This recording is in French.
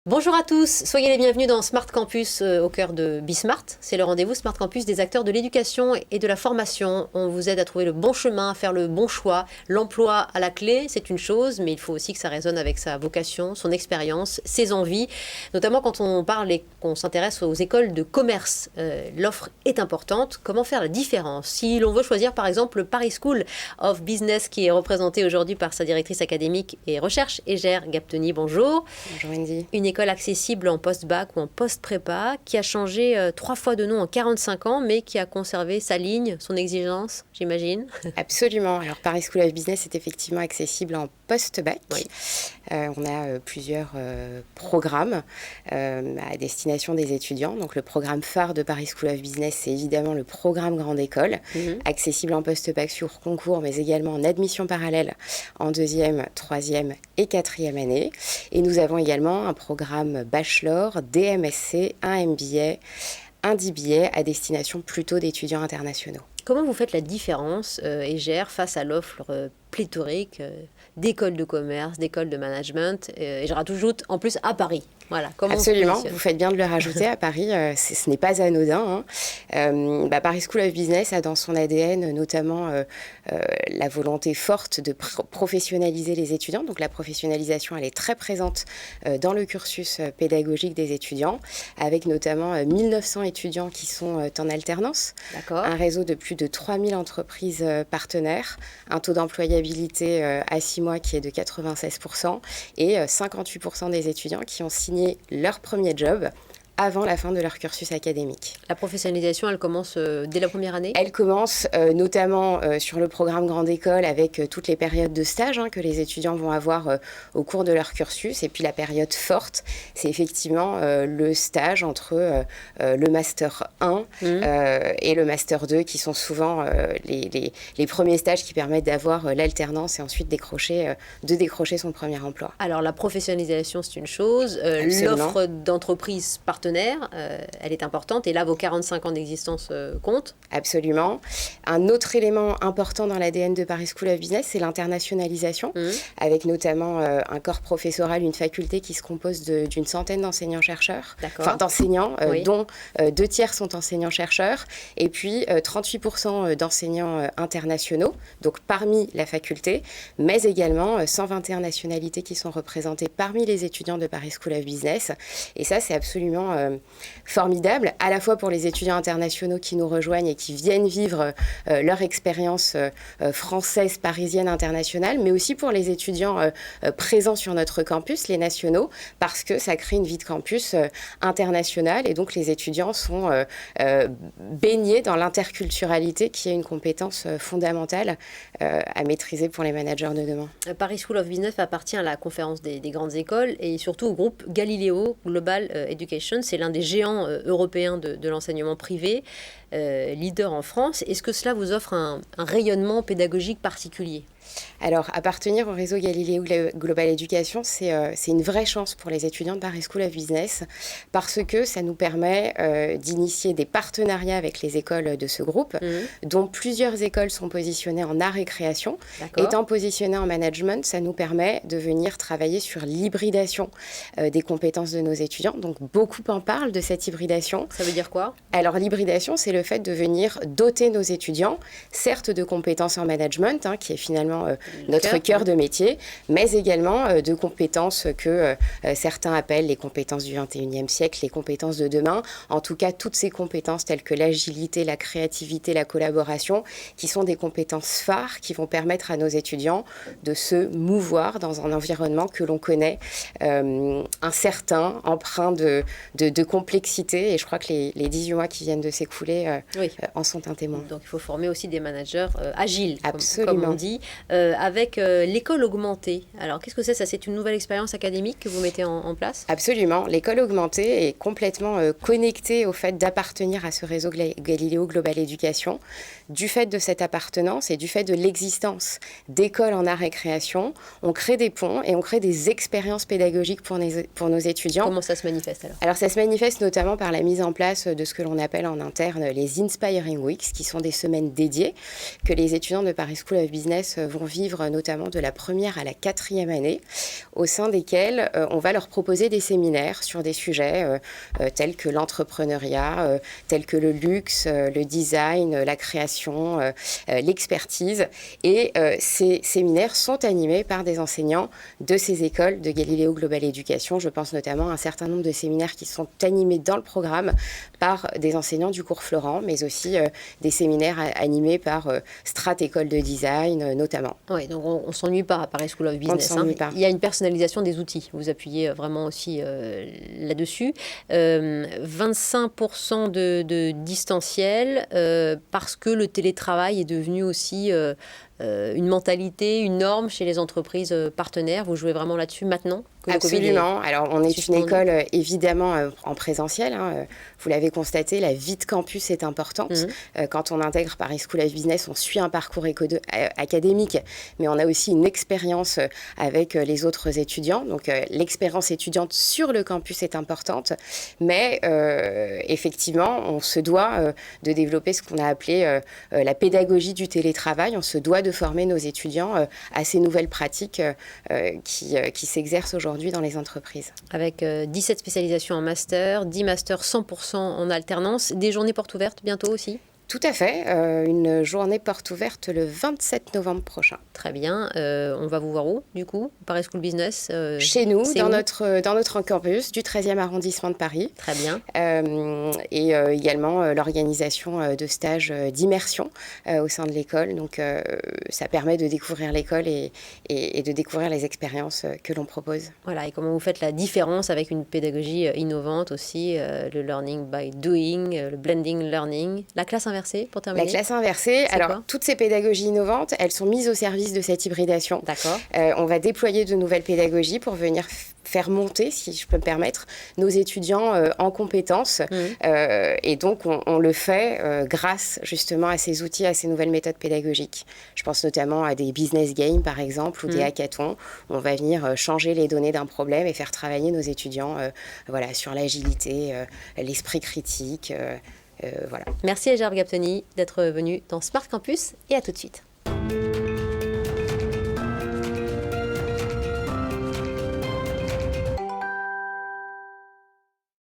Bonjour à tous, soyez les bienvenus dans Smart Campus au cœur de Bismart. C'est le rendez-vous Smart Campus des acteurs de l'éducation et de la formation. On vous aide à trouver le bon chemin, à faire le bon choix. L'emploi à la clé, c'est une chose, mais il faut aussi que ça résonne avec sa vocation, son expérience, ses envies. Notamment quand on parle et qu'on s'intéresse aux écoles de commerce. L'offre est importante. Comment faire la différence? Si l'on veut choisir par exemple le Paris School of Business qui est représenté aujourd'hui par sa directrice académique et recherche, Égère Gaptoni, bonjour. Bonjour Wendy. Une école accessible en post-bac ou en post-prépa, qui a changé 3 fois de nom en 45 ans, mais qui a conservé sa ligne, son exigence, j'imagine. Absolument. Alors, Paris School of Business est effectivement accessible en post-bac. Oui. On a plusieurs programmes à destination des étudiants. Donc, le programme phare de Paris School of Business, c'est évidemment le programme Grande École, accessible en post-bac sur concours, mais également en admission parallèle en 2e, 3e et 4e année. Et nous avons également un programme Bachelor, DMSC, un MBA, un DBA à destination plutôt d'étudiants internationaux. Comment vous faites la différence, Égère, face à l'offre pléthorique d'écoles de commerce, d'écoles de management, et je rajoute en plus à Paris. Voilà, comment Absolument, vous faites bien de le rajouter à Paris, ce n'est pas anodin. Paris School of Business a dans son ADN notamment la volonté forte de professionnaliser les étudiants. Donc la professionnalisation, elle est très présente dans le cursus pédagogique des étudiants, avec notamment 1900 étudiants qui sont en alternance, un réseau de plus de 3000 entreprises partenaires, un taux d'employabilité à 6 mois qui est de 96% et 58% des étudiants qui ont signé leur premier job avant la fin de leur cursus académique. La professionnalisation, elle commence dès la première année? Elle commence notamment sur le programme Grande École avec toutes les périodes de stage que les étudiants vont avoir au cours de leur cursus. Et puis la période forte, c'est effectivement le stage entre le Master 1 et le Master 2 qui sont souvent les premiers stages qui permettent d'avoir l'alternance et ensuite de décrocher son premier emploi. Alors la professionnalisation, c'est une chose. L'offre d'entreprise partenaire, elle est importante. Et là, vos 45 ans d'existence comptent. Absolument. Un autre élément important dans l'ADN de Paris School of Business, c'est l'internationalisation, avec notamment un corps professoral, une faculté qui se compose d'une centaine d'enseignants-chercheurs, d'enseignants, dont 2 tiers sont enseignants-chercheurs, et puis 38% d'enseignants internationaux, donc parmi la faculté, mais également 121 nationalités qui sont représentées parmi les étudiants de Paris School of Business. Et ça, c'est absolument formidable, à la fois pour les étudiants internationaux qui nous rejoignent et qui viennent vivre leur expérience française, parisienne, internationale, mais aussi pour les étudiants présents sur notre campus, les nationaux, parce que ça crée une vie de campus internationale et donc les étudiants sont baignés dans l'interculturalité qui est une compétence fondamentale à maîtriser pour les managers de demain. Paris School of Business appartient à la conférence des grandes écoles et surtout au groupe Galileo Global Education. C'est l'un des géants européens de l'enseignement privé, leader en France. Est-ce que cela vous offre un rayonnement pédagogique particulier ? Alors, appartenir au réseau Galileo Global Education, c'est une vraie chance pour les étudiants de Paris School of Business parce que ça nous permet d'initier des partenariats avec les écoles de ce groupe, dont plusieurs écoles sont positionnées en art et création. Étant positionnées en management, ça nous permet de venir travailler sur l'hybridation des compétences de nos étudiants. Donc, beaucoup en parlent de cette hybridation. Ça veut dire quoi ? Alors, l'hybridation, c'est le fait de venir doter nos étudiants, certes de compétences en management, qui est finalement notre cœur de métier, mais également de compétences que certains appellent les compétences du 21e siècle, les compétences de demain. En tout cas, toutes ces compétences telles que l'agilité, la créativité, la collaboration, qui sont des compétences phares qui vont permettre à nos étudiants de se mouvoir dans un environnement que l'on connaît, incertain, empreint de complexité. Et je crois que les 18 mois qui viennent de s'écouler en sont un témoin. Donc il faut former aussi des managers agiles, comme on dit. Avec l'école augmentée. Alors, qu'est-ce que c'est ? Ça, c'est une nouvelle expérience académique que vous mettez en place ? Absolument. L'école augmentée est complètement connectée au fait d'appartenir à ce réseau Galileo Global Education. Du fait de cette appartenance et du fait de l'existence d'écoles en art et création, on crée des ponts et on crée des expériences pédagogiques pour nos étudiants. Comment ça se manifeste alors ? Alors, ça se manifeste notamment par la mise en place de ce que l'on appelle en interne les Inspiring Weeks, qui sont des semaines dédiées que les étudiants de Paris School of Business vont vivre notamment de la première à la 4e année, au sein desquels on va leur proposer des séminaires sur des sujets tels que l'entrepreneuriat, tels que le luxe, le design, la création, l'expertise. Et ces séminaires sont animés par des enseignants de ces écoles de Galileo Global Education. Je pense notamment à un certain nombre de séminaires qui sont animés dans le programme par des enseignants du cours Florent, mais aussi des séminaires animés par Strat École de Design notamment. Oui, donc on ne s'ennuie pas à Paris School of Business. On ne s'ennuie pas. Il y a une personnalisation des outils. Vous appuyez vraiment aussi là-dessus. 25% de distanciel parce que le télétravail est devenu aussi une mentalité, une norme chez les entreprises partenaires. Vous jouez vraiment là-dessus maintenant que Absolument. Alors, on est une école évidemment en présentiel. Vous l'avez constaté, la vie de campus est importante. Quand on intègre Paris School of Business, on suit un parcours académique, mais on a aussi une expérience avec les autres étudiants. Donc, l'expérience étudiante sur le campus est importante. Mais effectivement, on se doit de développer ce qu'on a appelé la pédagogie du télétravail. On se doit de former nos étudiants à ces nouvelles pratiques qui s'exercent aujourd'hui dans les entreprises. Avec 17 spécialisations en master, 10 masters 100% en alternance, des journées portes ouvertes bientôt aussi ? Tout à fait, une journée porte ouverte le 27 novembre prochain. Très bien, on va vous voir où du coup ? Paris School Business Chez nous, dans notre campus du 13e arrondissement de Paris. Très bien. Et également l'organisation de stages d'immersion au sein de l'école. Donc ça permet de découvrir l'école et de découvrir les expériences que l'on propose. Voilà, et comment vous faites la différence avec une pédagogie innovante aussi, le learning by doing, le blending learning, la classe inversée pour terminer. La classe inversée, alors toutes ces pédagogies innovantes, elles sont mises au service de cette hybridation. D'accord. On va déployer de nouvelles pédagogies pour venir faire monter, si je peux me permettre, nos étudiants en compétences. Et donc, on le fait grâce justement à ces outils, à ces nouvelles méthodes pédagogiques. Je pense notamment à des business games, par exemple, ou des hackathons. On va venir changer les données d'un problème et faire travailler nos étudiants sur l'agilité, l'esprit critique. Voilà. Merci à Gerbe Gaptoni d'être venu dans Smart Campus et à tout de suite.